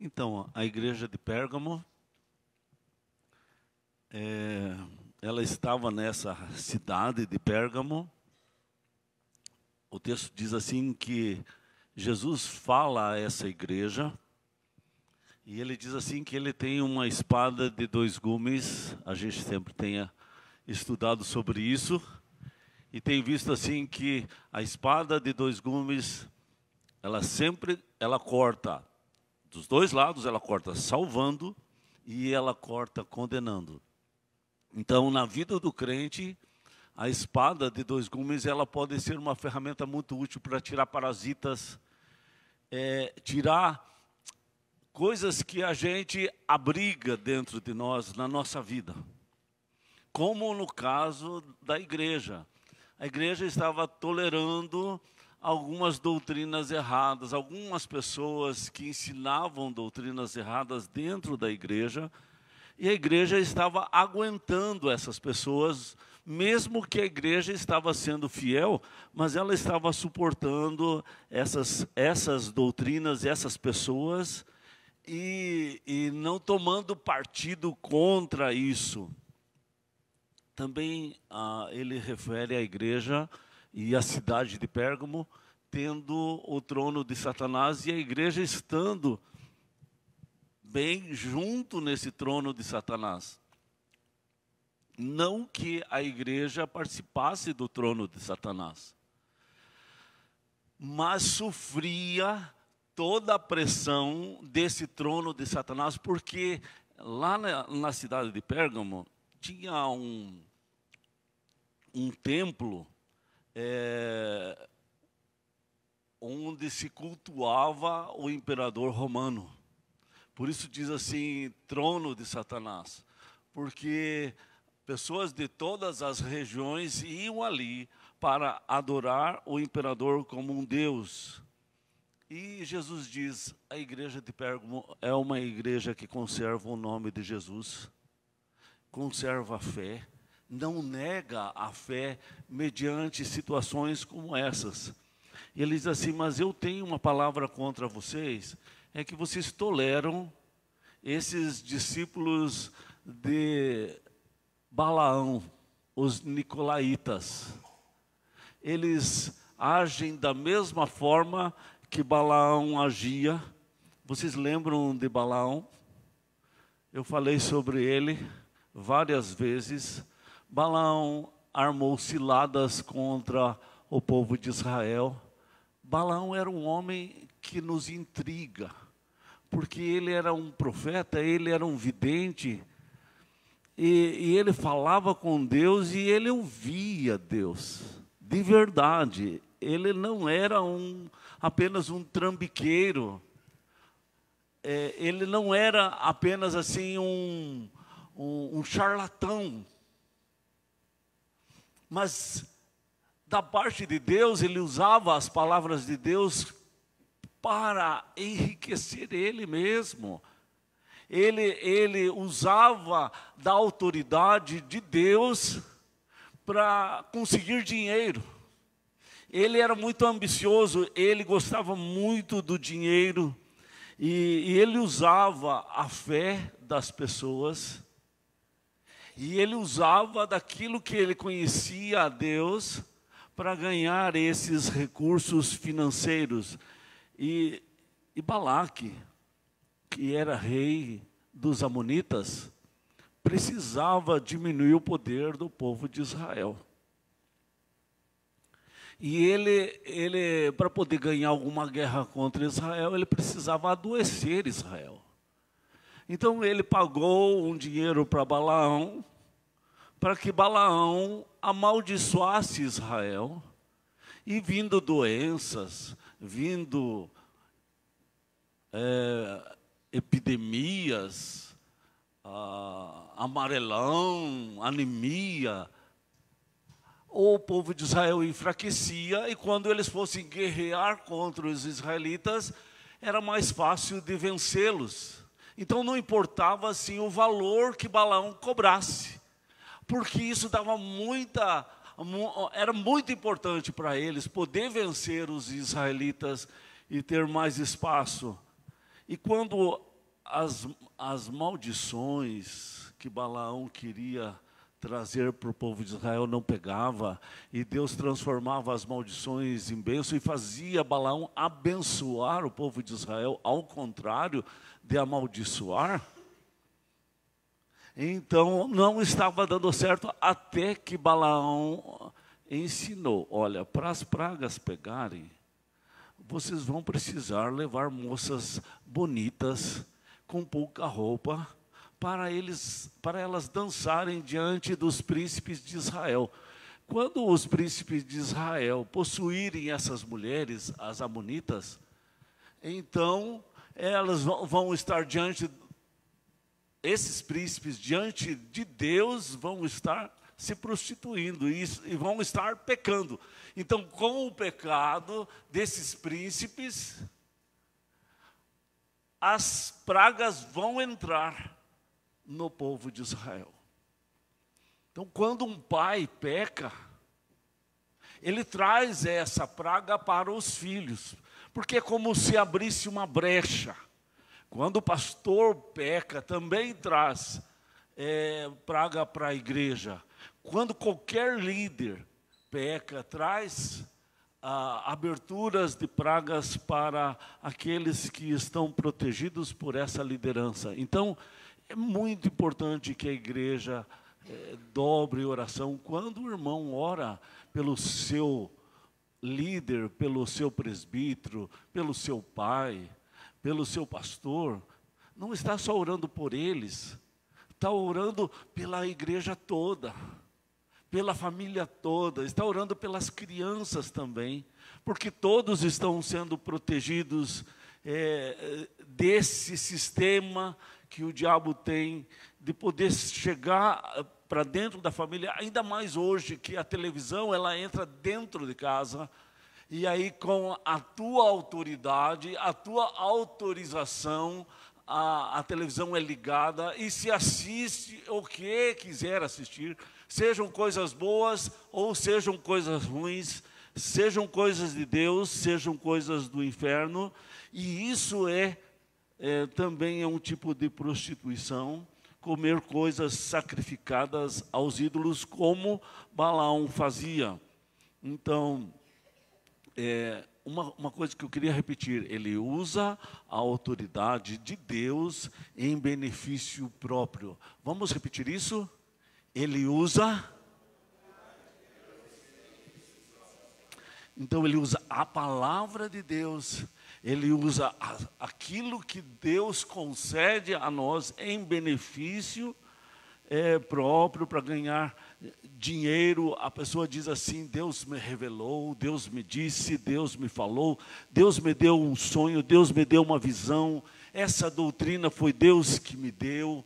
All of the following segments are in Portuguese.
Então, a igreja de Pérgamo, ela estava nessa cidade de Pérgamo. O texto diz assim que Jesus fala a essa igreja, e ele diz assim que ele tem uma espada de dois gumes. A gente sempre tenha estudado sobre isso, e tem visto assim que a espada de dois gumes, ela corta dos dois lados, ela corta salvando e ela corta condenando. Então, na vida do crente, a espada de dois gumes, ela pode ser uma ferramenta muito útil para tirar parasitas, tirar coisas que a gente abriga dentro de nós, na nossa vida. Como no caso da igreja. A igreja estava tolerando algumas doutrinas erradas, algumas pessoas que ensinavam doutrinas erradas dentro da igreja, e a igreja estava aguentando essas pessoas, mesmo que a igreja estava sendo fiel, mas ela estava suportando essas doutrinas, essas pessoas, e não tomando partido contra isso. Também ele refere à igreja e à cidade de Pérgamo, tendo o trono de Satanás, e a igreja estando bem junto nesse trono de Satanás. Não que a igreja participasse do trono de Satanás, mas sofria toda a pressão desse trono de Satanás, porque lá na cidade de Pérgamo tinha um templo onde se cultuava o imperador romano. Por isso diz assim, trono de Satanás, porque pessoas de todas as regiões iam ali para adorar o imperador como um deus. E Jesus diz, a igreja de Pérgamo é uma igreja que conserva o nome de Jesus, conserva a fé, não nega a fé mediante situações como essas. E ele diz assim, mas eu tenho uma palavra contra vocês, é que vocês toleram esses discípulos de Balaão, os nicolaítas. Eles agem da mesma forma que Balaão agia. Vocês lembram de Balaão? Eu falei sobre ele várias vezes. Balaão armou ciladas contra o povo de Israel. Balaão era um homem que nos intriga, porque ele era um profeta, ele era um vidente, e ele falava com Deus e ele ouvia Deus, de verdade. Ele não era apenas um trambiqueiro, ele não era apenas assim um charlatão, mas da parte de Deus, ele usava as palavras de Deus para enriquecer ele mesmo. Ele usava da autoridade de Deus para conseguir dinheiro. Ele era muito ambicioso, ele gostava muito do dinheiro, e ele usava a fé das pessoas, e ele usava daquilo que ele conhecia a Deus para ganhar esses recursos financeiros. E Balaque, que era rei dos amonitas, precisava diminuir o poder do povo de Israel. E ele para poder ganhar alguma guerra contra Israel, ele precisava adoecer Israel. Então ele pagou um dinheiro para Balaão, para que Balaão amaldiçoasse Israel, e vindo doenças, vindo epidemias, amarelão, anemia, o povo de Israel enfraquecia, e quando eles fossem guerrear contra os israelitas, era mais fácil de vencê-los. Então não importava assim o valor que Balaão cobrasse, porque isso era muito importante para eles poder vencer os israelitas e ter mais espaço. E quando as maldições que Balaão queria trazer para o povo de Israel não pegava, e Deus transformava as maldições em bênção e fazia Balaão abençoar o povo de Israel, ao contrário de amaldiçoar. Então não estava dando certo, até que Balaão ensinou: olha, para as pragas pegarem, vocês vão precisar levar moças bonitas, com pouca roupa, para elas dançarem diante dos príncipes de Israel. Quando os príncipes de Israel possuírem essas mulheres, as amonitas, então elas vão estar esses príncipes diante de Deus vão estar se prostituindo e vão estar pecando. Então, com o pecado desses príncipes, as pragas vão entrar no povo de Israel. Então, quando um pai peca, ele traz essa praga para os filhos, porque é como se abrisse uma brecha. Quando o pastor peca, também traz praga para a igreja. Quando qualquer líder peca, traz aberturas de pragas para aqueles que estão protegidos por essa liderança. Então, é muito importante que a igreja dobre oração. Quando o irmão ora pelo seu líder, pelo seu presbítero, pelo seu pai, pelo seu pastor, não está só orando por eles, está orando pela igreja toda, pela família toda, está orando pelas crianças também, porque todos estão sendo protegidos desse sistema que o diabo tem de poder chegar para dentro da família, ainda mais hoje que a televisão ela entra dentro de casa, e aí com a tua autoridade, a tua autorização, a televisão é ligada e se assiste o que quiser assistir, sejam coisas boas ou sejam coisas ruins, sejam coisas de Deus, sejam coisas do inferno, e isso também é um tipo de prostituição, comer coisas sacrificadas aos ídolos, como Balaão fazia. Então, uma coisa que eu queria repetir: ele usa a autoridade de Deus em benefício próprio. Vamos repetir isso? Ele usa. Então ele usa a palavra de Deus, ele usa aquilo que Deus concede a nós em benefício próprio, para ganhar dinheiro. A pessoa diz assim: Deus me revelou, Deus me disse, Deus me falou, Deus me deu um sonho, Deus me deu uma visão, essa doutrina foi Deus que me deu.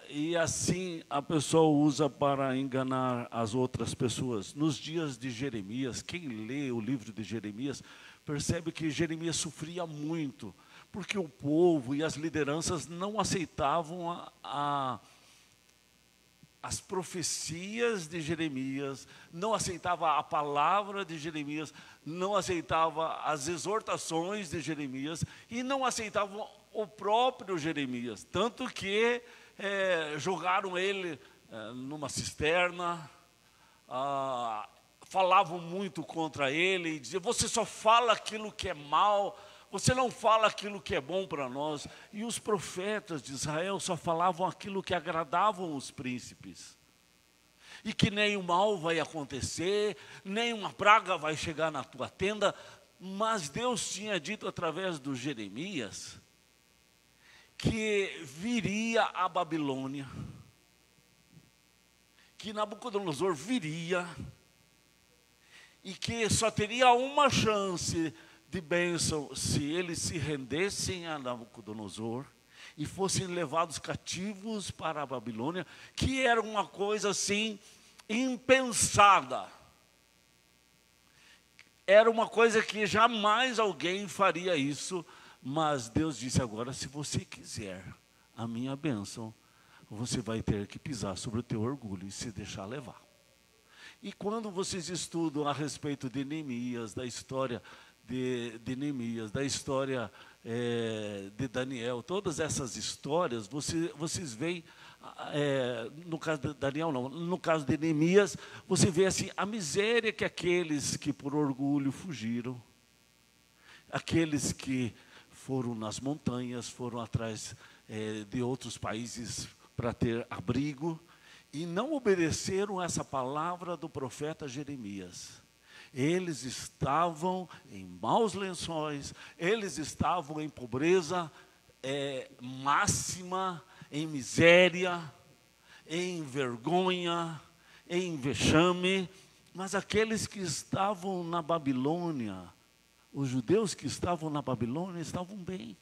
E assim a pessoa usa para enganar as outras pessoas. Nos dias de Jeremias, quem lê o livro de Jeremias, percebe que Jeremias sofria muito, porque o povo e as lideranças não aceitavam as profecias de Jeremias, não aceitava a palavra de Jeremias, não aceitava as exortações de Jeremias e não aceitavam o próprio Jeremias, tanto que jogaram ele numa cisterna, falavam muito contra ele e diziam: você só fala aquilo que é mal, você não fala aquilo que é bom para nós. E os profetas de Israel só falavam aquilo que agradavam os príncipes. E que nem o mal vai acontecer, nem uma praga vai chegar na tua tenda. Mas Deus tinha dito através do Jeremias que viria a Babilônia, que Nabucodonosor viria, e que só teria uma chance de bênção se eles se rendessem a Nabucodonosor e fossem levados cativos para a Babilônia, que era uma coisa assim impensada. Era uma coisa que jamais alguém faria isso, mas Deus disse: agora, se você quiser a minha bênção, você vai ter que pisar sobre o teu orgulho e se deixar levar. E quando vocês estudam a respeito de Neemias, da história de Neemias, da história de Daniel, todas essas histórias, vocês veem, no caso de Daniel não, no caso de Neemias, você vê assim, a miséria que aqueles que por orgulho fugiram, aqueles que foram nas montanhas, foram atrás de outros países para ter abrigo, e não obedeceram essa palavra do profeta Jeremias. Eles estavam em maus lençóis, eles estavam em pobreza máxima, em miséria, em vergonha, em vexame. Mas aqueles que estavam na Babilônia, os judeus que estavam na Babilônia, estavam bem.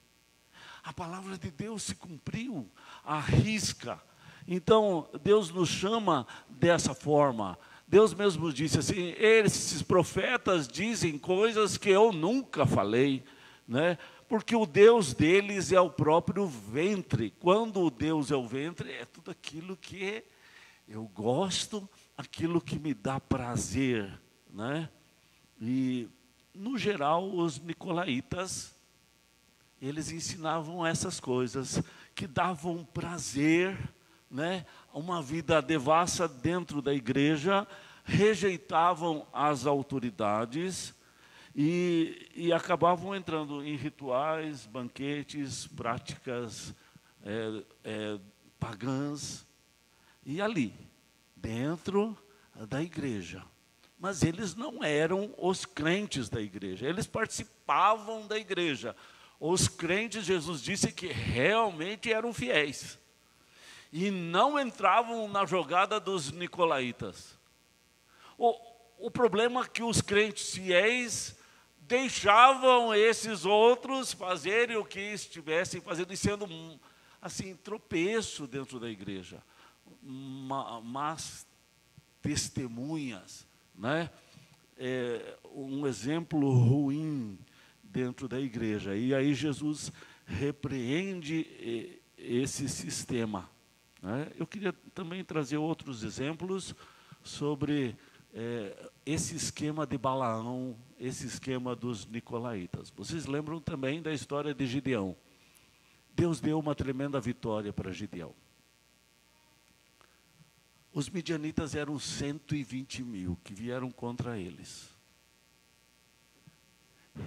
A palavra de Deus se cumpriu à risca. Então, Deus nos chama dessa forma. Deus mesmo disse assim, esses profetas dizem coisas que eu nunca falei, né? Porque o Deus deles é o próprio ventre. Quando o Deus é o ventre, é tudo aquilo que eu gosto, aquilo que me dá prazer, né? E, no geral, os nicolaítas, eles ensinavam essas coisas, que davam prazer, né? Uma vida devassa dentro da igreja, rejeitavam as autoridades e acabavam entrando em rituais, banquetes, práticas pagãs, e ali, dentro da igreja. Mas eles não eram os crentes da igreja, eles participavam da igreja. Os crentes, Jesus disse que realmente eram fiéis. E não entravam na jogada dos nicolaítas. O problema é que os crentes fiéis deixavam esses outros fazerem o que estivessem fazendo, e sendo, assim, tropeço dentro da igreja. Mas testemunhas, né? Um exemplo ruim dentro da igreja. E aí Jesus repreende esse sistema. Eu queria também trazer outros exemplos sobre esse esquema de Balaão, esse esquema dos nicolaítas. Vocês lembram também da história de Gideão. Deus deu uma tremenda vitória para Gideão. Os midianitas eram 120 mil que vieram contra eles.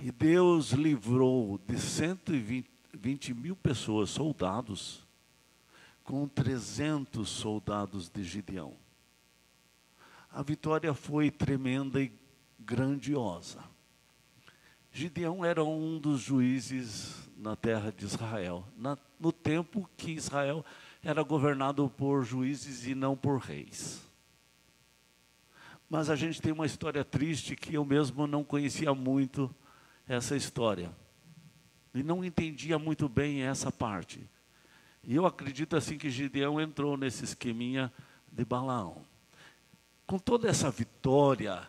E Deus livrou de 120 mil pessoas, soldados, com 300 soldados de Gideão. A vitória foi tremenda e grandiosa. Gideão era um dos juízes na terra de Israel, no tempo que Israel era governado por juízes e não por reis. Mas a gente tem uma história triste que eu mesmo não conhecia muito essa história. E não entendia muito bem essa parte. E eu acredito assim que Gideão entrou nesse esqueminha de Balaão. Com toda essa vitória,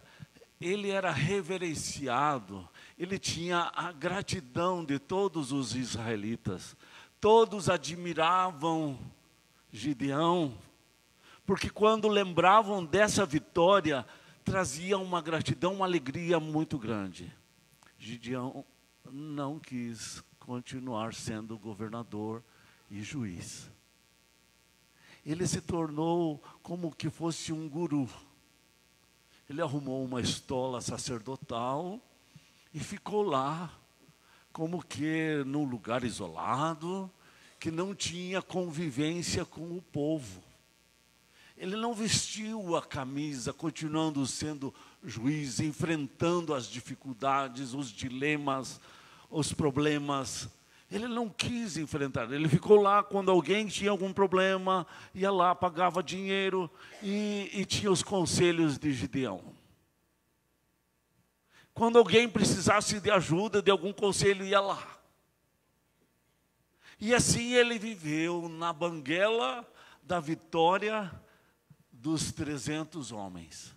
ele era reverenciado, ele tinha a gratidão de todos os israelitas. Todos admiravam Gideão, porque quando lembravam dessa vitória, trazia uma gratidão, uma alegria muito grande. Gideão não quis continuar sendo governador e juiz. Ele se tornou como que fosse um guru. Ele arrumou uma estola sacerdotal e ficou lá, como que num lugar isolado, que não tinha convivência com o povo. Ele não vestiu a camisa, continuando sendo juiz, enfrentando as dificuldades, os dilemas, os problemas. Ele não quis enfrentar, ele ficou lá quando alguém tinha algum problema, ia lá, pagava dinheiro e tinha os conselhos de Gideão. Quando alguém precisasse de ajuda, de algum conselho, ia lá. E assim ele viveu na banguela da vitória dos 300 homens.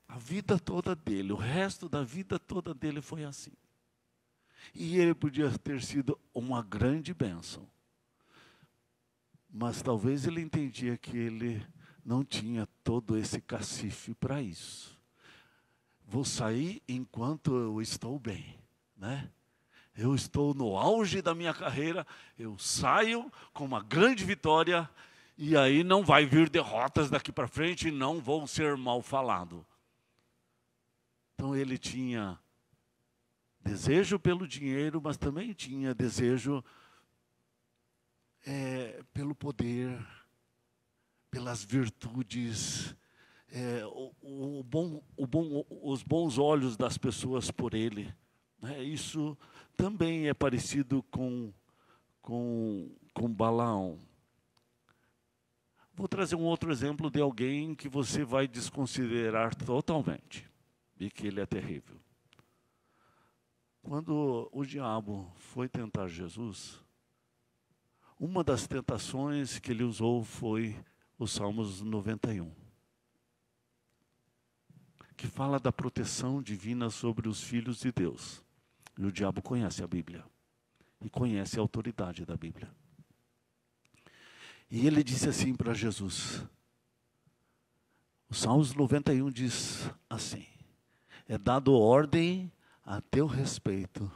A vida toda dele, o resto da vida toda dele foi assim. E ele podia ter sido uma grande bênção. Mas talvez ele entendia que ele não tinha todo esse cacife para isso. Vou sair enquanto eu estou bem, né? Eu estou no auge da minha carreira, eu saio com uma grande vitória, e aí não vai vir derrotas daqui para frente, e não vou ser mal falado. Então ele tinha desejo pelo dinheiro, mas também tinha desejo pelo poder, pelas virtudes, os bons olhos das pessoas por ele. Isso também é parecido com Balaão. Vou trazer um outro exemplo de alguém que você vai desconsiderar totalmente, e que ele é terrível. Quando o diabo foi tentar Jesus, uma das tentações que ele usou foi o Salmos 91, que fala da proteção divina sobre os filhos de Deus. E o diabo conhece a Bíblia, e conhece a autoridade da Bíblia. E ele disse assim para Jesus, o Salmos 91 diz assim: é dado ordem a teu respeito,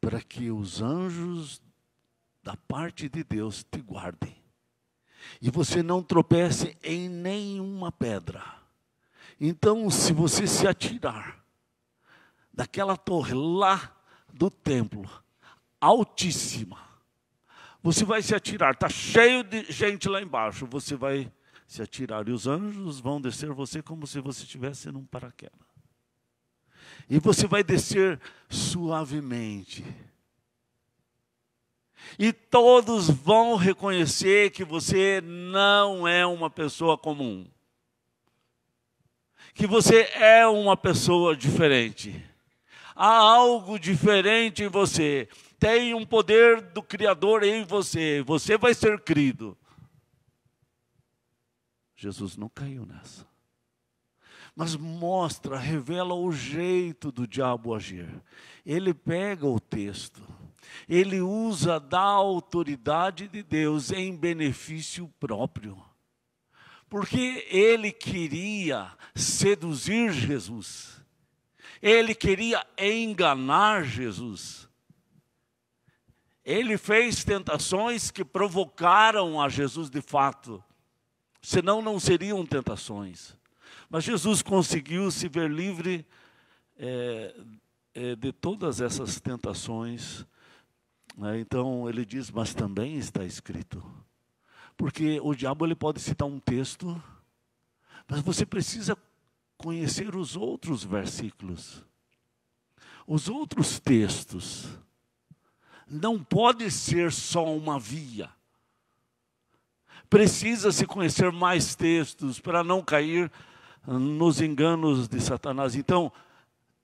para que os anjos da parte de Deus te guardem, e você não tropece em nenhuma pedra. Então, se você se atirar daquela torre lá do templo, altíssima, você vai se atirar, está cheio de gente lá embaixo, você vai se atirar, e os anjos vão descer você como se você estivesse num paraquedas. E você vai descer suavemente. E todos vão reconhecer que você não é uma pessoa comum. Que você é uma pessoa diferente. Há algo diferente em você. Tem um poder do Criador em você. Você vai ser crido. Jesus não caiu nessa. Mas mostra, revela o jeito do diabo agir. Ele pega o texto, ele usa da autoridade de Deus em benefício próprio. Porque ele queria seduzir Jesus. Ele queria enganar Jesus. Ele fez tentações que provocaram a Jesus de fato. Senão não seriam tentações. Mas Jesus conseguiu se ver livre de todas essas tentações. Então ele diz, mas também está escrito. Porque o diabo ele pode citar um texto, mas você precisa conhecer os outros versículos. Os outros textos. Não pode ser só uma via. Precisa-se conhecer mais textos para não cair nos enganos de Satanás. Então,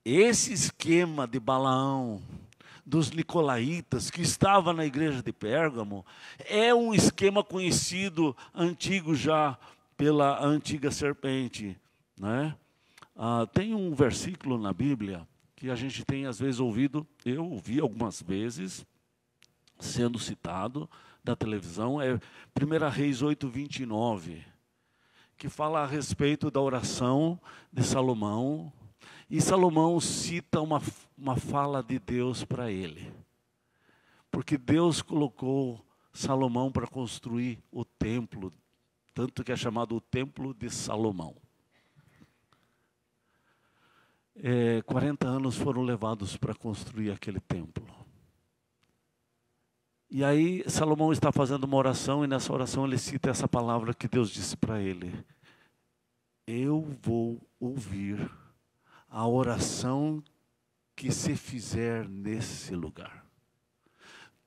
esse esquema de Balaão, dos nicolaítas, que estava na igreja de Pérgamo, é um esquema conhecido, antigo já, pela antiga serpente. Né? Tem um versículo na Bíblia, que a gente tem às vezes ouvido, eu ouvi algumas vezes, sendo citado da televisão, é 1 Reis 8:29, que fala a respeito da oração de Salomão, e Salomão cita uma fala de Deus para ele, porque Deus colocou Salomão para construir o templo, tanto que é chamado o Templo de Salomão. 40 anos foram levados para construir aquele templo. E aí Salomão está fazendo uma oração, e nessa oração ele cita essa palavra que Deus disse para ele: eu vou ouvir a oração que se fizer nesse lugar.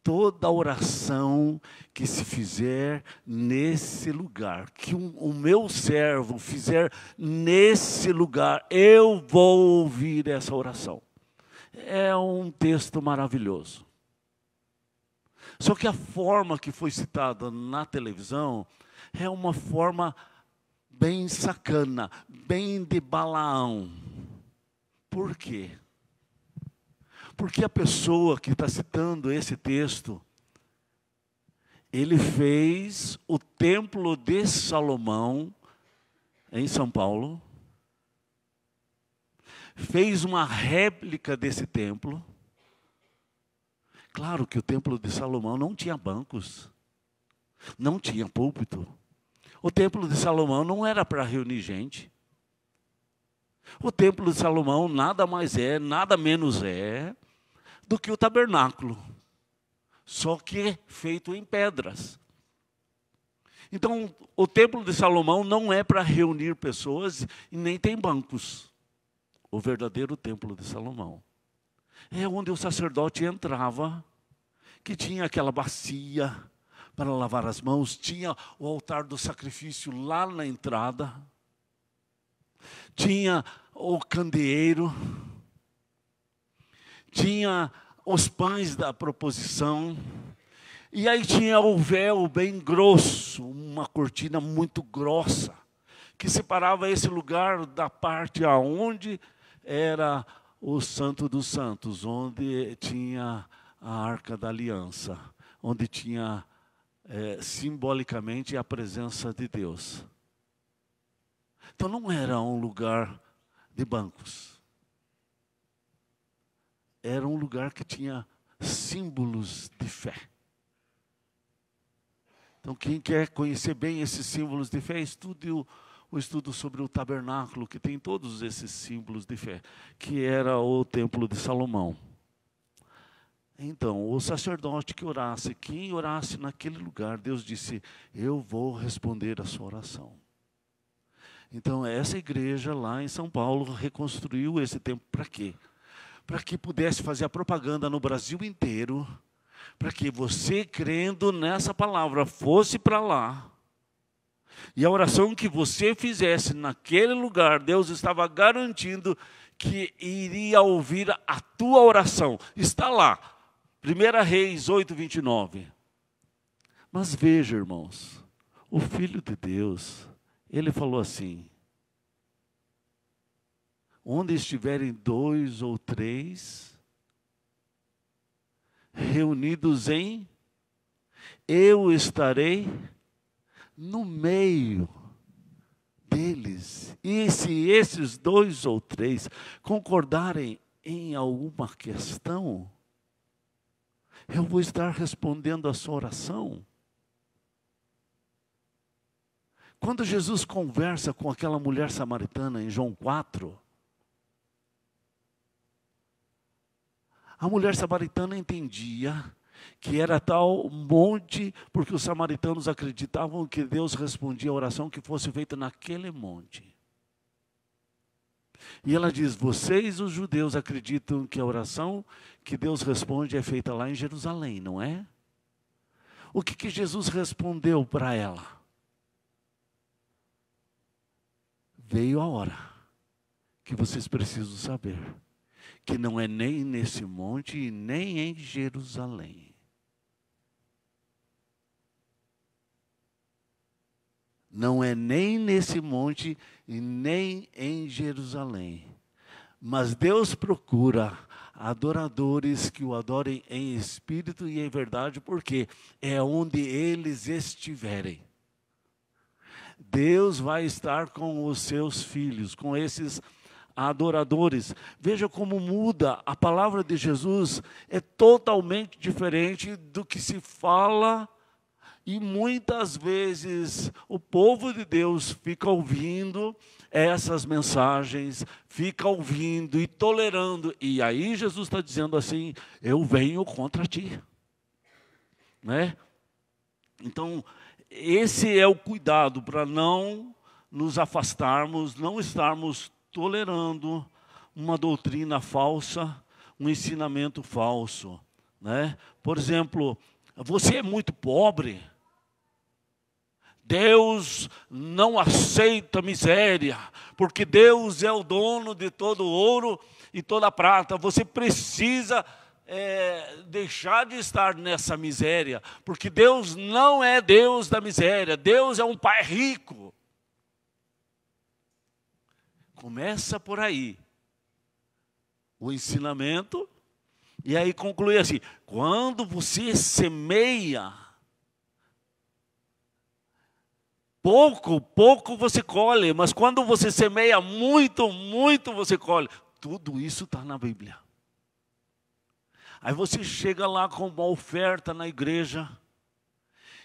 Toda oração que se fizer nesse lugar, que o meu servo fizer nesse lugar, eu vou ouvir essa oração. É um texto maravilhoso. Só que a forma que foi citada na televisão é uma forma bem sacana, bem de Balaão. Por quê? Porque a pessoa que está citando esse texto, ele fez o templo de Salomão, em São Paulo, fez uma réplica desse templo, Claro que o templo de Salomão não tinha bancos, não tinha púlpito. O templo de Salomão não era para reunir gente. O templo de Salomão nada mais é, nada menos é do que o tabernáculo, só que feito em pedras. Então, o templo de Salomão não é para reunir pessoas e nem tem bancos. O verdadeiro templo de Salomão é onde o sacerdote entrava, que tinha aquela bacia para lavar as mãos, tinha o altar do sacrifício lá na entrada, tinha o candeeiro, tinha os pães da proposição, e aí tinha o véu bem grosso, uma cortina muito grossa, que separava esse lugar da parte aonde era o Santo dos Santos, onde tinha a Arca da Aliança, onde tinha simbolicamente a presença de Deus. Então não era um lugar de bancos. Era um lugar que tinha símbolos de fé. Então quem quer conhecer bem esses símbolos de fé, estude o estudo sobre o tabernáculo, que tem todos esses símbolos de fé, que era o templo de Salomão. Então, o sacerdote que orasse, quem orasse naquele lugar, Deus disse, eu vou responder a sua oração. Então, essa igreja lá em São Paulo reconstruiu esse templo para quê? Para que pudesse fazer a propaganda no Brasil inteiro, para que você, crendo nessa palavra, fosse para lá. E a oração que você fizesse naquele lugar, Deus estava garantindo que iria ouvir a tua oração. Está lá, 1 Reis 8:29. Mas veja, irmãos, o Filho de Deus, ele falou assim, onde estiverem 2 ou 3 reunidos eu estarei no meio deles. E se esses 2 ou 3 concordarem em alguma questão, eu vou estar respondendo a sua oração. Quando Jesus conversa com aquela mulher samaritana em João 4, a mulher samaritana entendia que era tal monte, porque os samaritanos acreditavam que Deus respondia a oração que fosse feita naquele monte. E ela diz, vocês os judeus acreditam que a oração que Deus responde é feita lá em Jerusalém, não é? O que Jesus respondeu para ela? Veio a hora que vocês precisam saber, que não é nem nesse monte e nem em Jerusalém. Não é nem nesse monte e nem em Jerusalém. Mas Deus procura adoradores que o adorem em espírito e em verdade, porque é onde eles estiverem. Deus vai estar com os seus filhos, com esses adoradores. Veja como muda, a palavra de Jesus é totalmente diferente do que se fala. E muitas vezes o povo de Deus fica ouvindo essas mensagens, fica ouvindo e tolerando. E aí Jesus está dizendo assim, eu venho contra ti. Né? Então, esse é o cuidado para não nos afastarmos, não estarmos tolerando uma doutrina falsa, um ensinamento falso. Né? Por exemplo, você é muito pobre, Deus não aceita miséria, porque Deus é o dono de todo ouro e toda prata. Você precisa deixar de estar nessa miséria, porque Deus não é Deus da miséria, Deus é um Pai rico. Começa por aí o ensinamento, e aí conclui assim, quando você semeia, pouco você colhe, mas quando você semeia muito você colhe. Tudo isso está na Bíblia. Aí você chega lá com uma oferta na igreja,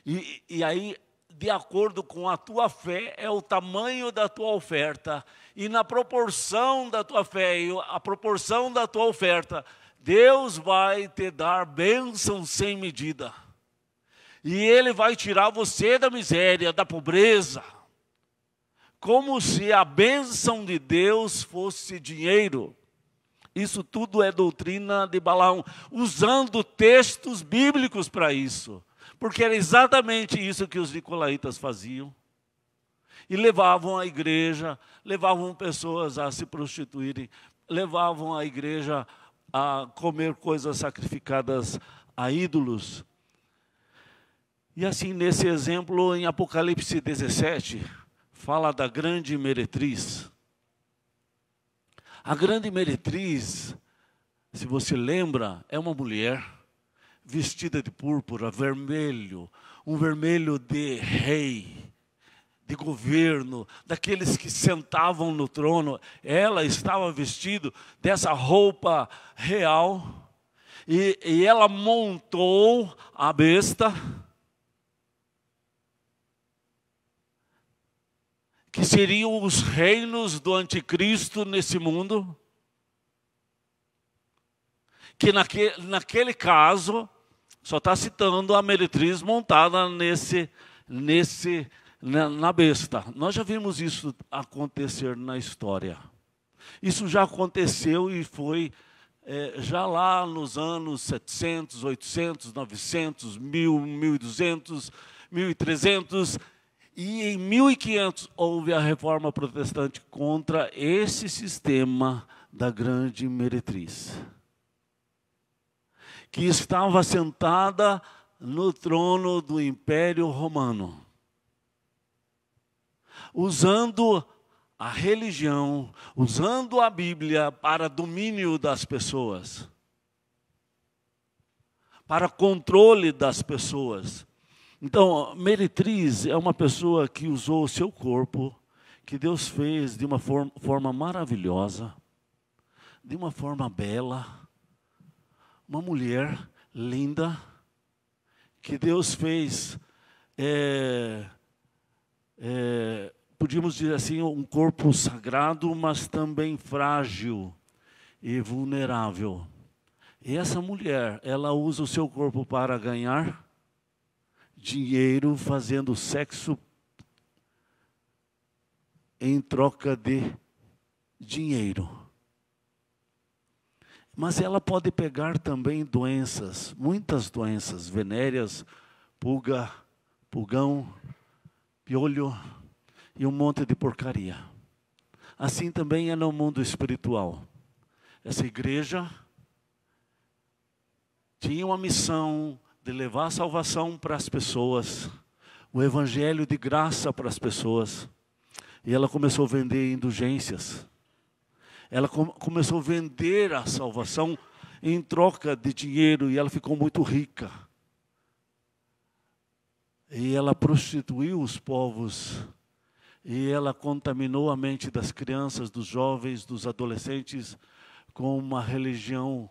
e aí, de acordo com a tua fé, é o tamanho da tua oferta. E na proporção da tua fé, e a proporção da tua oferta, Deus vai te dar bênção sem medida. E Ele vai tirar você da miséria, da pobreza. Como se a bênção de Deus fosse dinheiro. Isso tudo é doutrina de Balaão, usando textos bíblicos para isso. Porque era exatamente isso que os nicolaítas faziam. E levavam a igreja, levavam pessoas a se prostituírem, levavam a igreja a comer coisas sacrificadas a ídolos. E assim, nesse exemplo, em Apocalipse 17, fala da grande meretriz. A grande meretriz, se você lembra, é uma mulher vestida de púrpura, vermelho, um vermelho de rei, de governo, daqueles que sentavam no trono. Ela estava vestida dessa roupa real, e ela montou a besta, que seriam os reinos do anticristo nesse mundo, que naquele caso, só está citando a meretriz montada na besta. Nós já vimos isso acontecer na história. Isso já aconteceu e foi já lá nos anos 700, 800, 900, 1000, 1200, 1300... E em 1500 houve a reforma protestante contra esse sistema da grande meretriz, que estava sentada no trono do Império Romano, usando a religião, usando a Bíblia para domínio das pessoas, para controle das pessoas. Então, meretriz é uma pessoa que usou o seu corpo, que Deus fez de uma forma maravilhosa, de uma forma bela, uma mulher linda, que Deus fez, podíamos dizer assim, um corpo sagrado, mas também frágil e vulnerável. E essa mulher, ela usa o seu corpo para ganhar dinheiro, fazendo sexo em troca de dinheiro. Mas ela pode pegar também doenças, muitas doenças venéreas, pulgão, piolho e um monte de porcaria. Assim também é no mundo espiritual. Essa igreja tinha uma missão de levar a salvação para as pessoas, o evangelho de graça para as pessoas. E ela começou a vender indulgências. Ela começou a vender a salvação em troca de dinheiro, e ela ficou muito rica. E ela prostituiu os povos, e ela contaminou a mente das crianças, dos jovens, dos adolescentes, com uma religião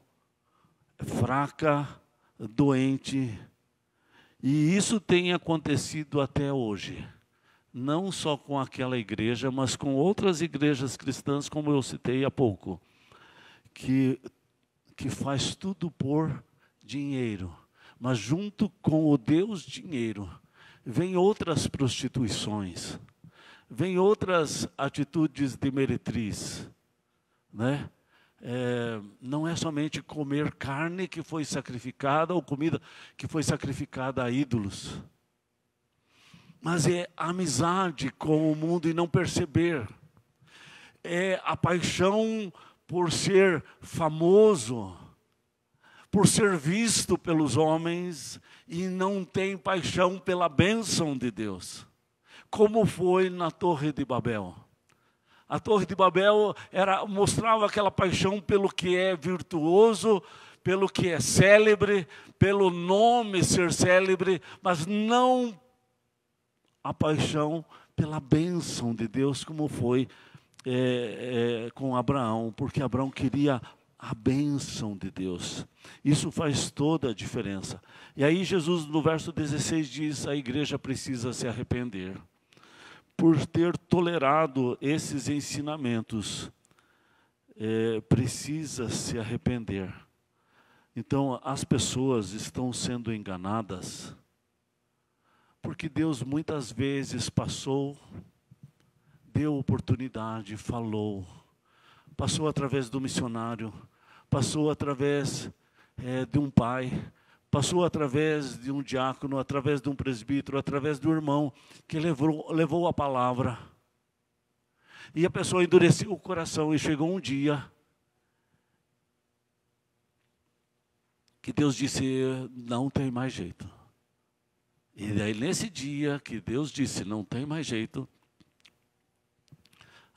fraca, doente. E isso tem acontecido até hoje, não só com aquela igreja, mas com outras igrejas cristãs, como eu citei há pouco, que faz tudo por dinheiro. Mas junto com o Deus dinheiro, vem outras prostituições, vem outras atitudes de meretriz, né? Não é somente comer carne que foi sacrificada, ou comida que foi sacrificada a ídolos, mas é amizade com o mundo e não perceber. É a paixão por ser famoso, por ser visto pelos homens, e não tem paixão pela bênção de Deus, como foi na Torre de Babel. A Torre de Babel mostrava aquela paixão pelo que é virtuoso, pelo que é célebre, pelo nome ser célebre, mas não a paixão pela bênção de Deus, como foi com Abraão, porque Abraão queria a bênção de Deus. Isso faz toda a diferença. E aí Jesus, no verso 16, diz: a igreja precisa se arrepender por ter tolerado esses ensinamentos. Precisa se arrepender. Então, as pessoas estão sendo enganadas, porque Deus muitas vezes passou, deu oportunidade, falou, passou através do missionário, passou através de um pai, passou através de um diácono, através de um presbítero, através do irmão, que levou a palavra. E a pessoa endureceu o coração e chegou um dia que Deus disse: não tem mais jeito. E daí nesse dia que Deus disse: não tem mais jeito,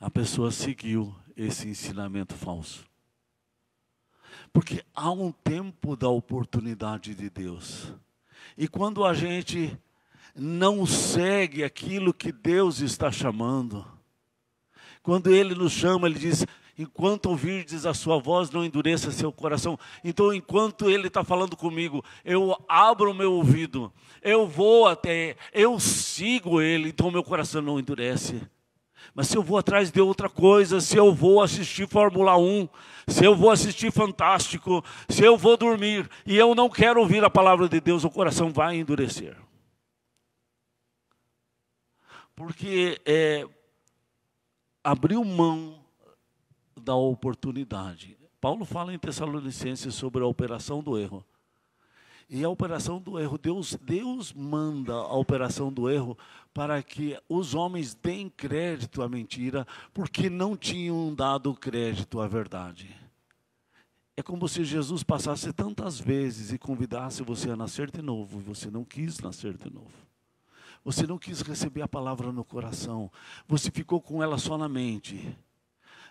a pessoa seguiu esse ensinamento falso. Porque há um tempo da oportunidade de Deus. E quando a gente não segue aquilo que Deus está chamando, quando Ele nos chama, Ele diz: enquanto ouvirdes a sua voz, não endureça seu coração. Então, enquanto Ele está falando comigo, eu abro o meu ouvido, eu sigo Ele, então meu coração não endurece. Mas se eu vou atrás de outra coisa, se eu vou assistir Fórmula 1, se eu vou assistir Fantástico, se eu vou dormir, e eu não quero ouvir a palavra de Deus, o coração vai endurecer. Porque abriu mão da oportunidade. Paulo fala em Tessalonicenses sobre a operação do erro. E a operação do erro, Deus manda a operação do erro para que os homens deem crédito à mentira, porque não tinham dado crédito à verdade. É como se Jesus passasse tantas vezes e convidasse você a nascer de novo, e você não quis nascer de novo. Você não quis receber a palavra no coração, você ficou com ela só na mente.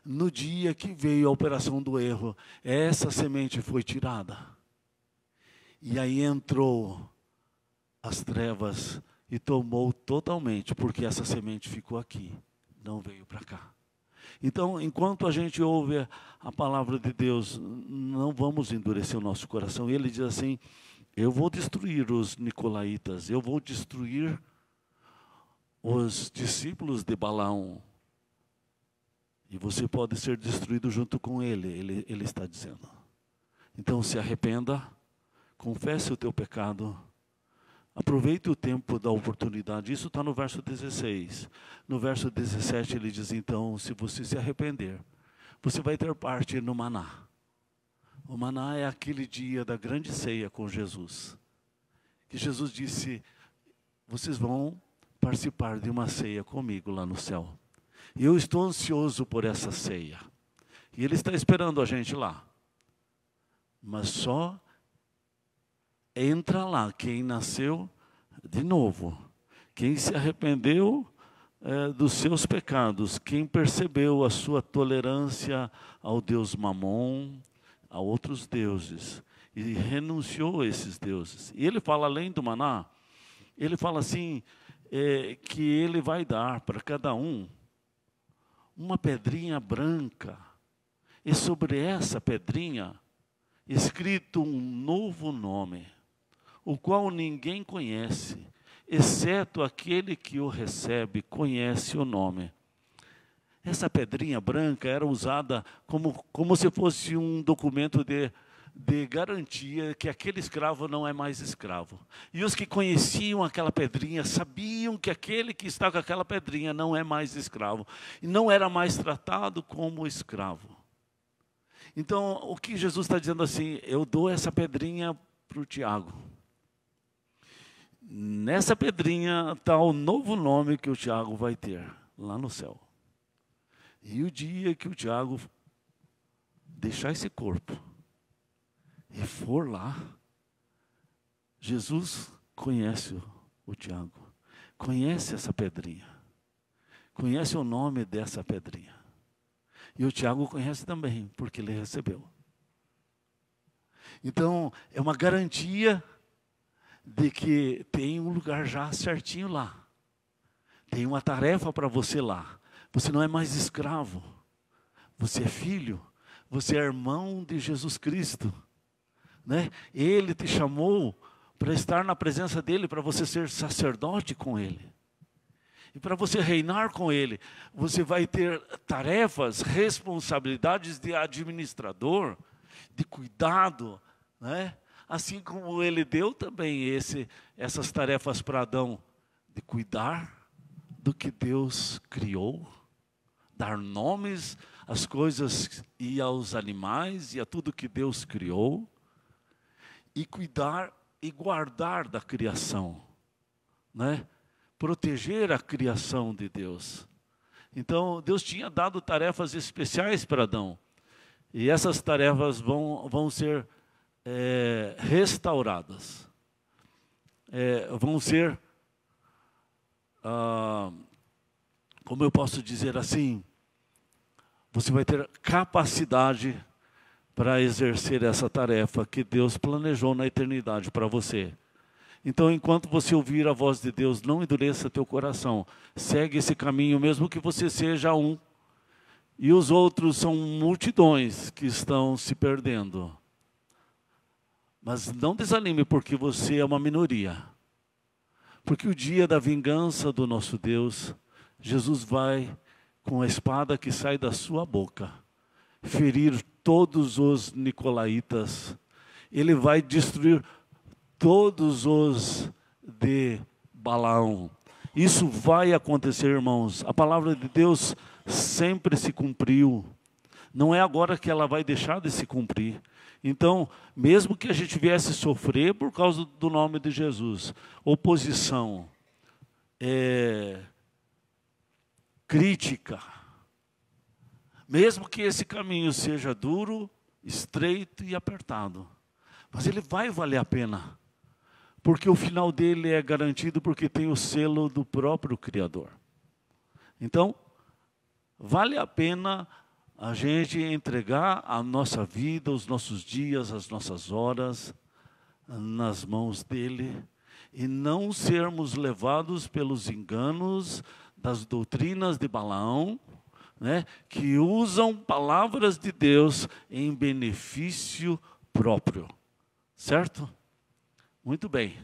No dia que veio a operação do erro, essa semente foi tirada. E aí entrou as trevas e tomou totalmente, porque essa semente ficou aqui, não veio para cá. Então, enquanto a gente ouve a palavra de Deus, não vamos endurecer o nosso coração. E ele diz assim: eu vou destruir os nicolaítas, eu vou destruir os discípulos de Balaão. E você pode ser destruído junto com ele está dizendo. Então se arrependa, confesse o teu pecado, aproveite o tempo da oportunidade. Isso está no verso 16. No verso 17 ele diz: então, se você se arrepender, você vai ter parte no maná. O maná é aquele dia da grande ceia com Jesus. Que Jesus disse: vocês vão participar de uma ceia comigo lá no céu. E eu estou ansioso por essa ceia. E Ele está esperando a gente lá. Mas só entra lá quem nasceu de novo, quem se arrependeu dos seus pecados, quem percebeu a sua tolerância ao Deus Mamon, a outros deuses, e renunciou a esses deuses. E ele fala, além do maná, ele fala assim, que ele vai dar para cada um uma pedrinha branca, e sobre essa pedrinha escrito um novo nome, o qual ninguém conhece, exceto aquele que o recebe, conhece o nome. Essa pedrinha branca era usada como se fosse um documento de garantia que aquele escravo não é mais escravo. E os que conheciam aquela pedrinha sabiam que aquele que está com aquela pedrinha não é mais escravo. E não era mais tratado como escravo. Então, o que Jesus está dizendo assim, eu dou essa pedrinha para o Tiago. Nessa pedrinha está o novo nome que o Tiago vai ter lá no céu. E o dia que o Tiago deixar esse corpo e for lá, Jesus conhece o Tiago, conhece essa pedrinha, conhece o nome dessa pedrinha. E o Tiago conhece também, porque ele recebeu. Então, é uma garantia de que tem um lugar já certinho lá. Tem uma tarefa para você lá. Você não é mais escravo. Você é filho. Você é irmão de Jesus Cristo, né? Ele te chamou para estar na presença dele, para você ser sacerdote com ele. E para você reinar com ele, você vai ter tarefas, responsabilidades de administrador, de cuidado, né? Assim como ele deu também essas tarefas para Adão, de cuidar do que Deus criou, dar nomes às coisas e aos animais e a tudo que Deus criou, e cuidar e guardar da criação, né? Proteger a criação de Deus. Então, Deus tinha dado tarefas especiais para Adão. E essas tarefas vão ser restauradas. Vão ser, como eu posso dizer assim, você vai ter capacidade para exercer essa tarefa que Deus planejou na eternidade para você. Então, enquanto você ouvir a voz de Deus, não endureça teu coração. Segue esse caminho, mesmo que você seja um. E os outros são multidões que estão se perdendo. Mas não desanime, porque você é uma minoria. Porque o dia da vingança do nosso Deus, Jesus vai, com a espada que sai da sua boca, ferir todos os nicolaítas. Ele vai destruir todos os de Balaão. Isso vai acontecer, irmãos. A palavra de Deus sempre se cumpriu. Não é agora que ela vai deixar de se cumprir. Então, mesmo que a gente viesse sofrer por causa do nome de Jesus, oposição, crítica, mesmo que esse caminho seja duro, estreito e apertado, mas ele vai valer a pena. Porque o final dele é garantido, porque tem o selo do próprio Criador. Então, vale a pena a gente entregar a nossa vida, os nossos dias, as nossas horas nas mãos dele, e não sermos levados pelos enganos das doutrinas de Balaão, né, que usam palavras de Deus em benefício próprio. Certo? Muito bem.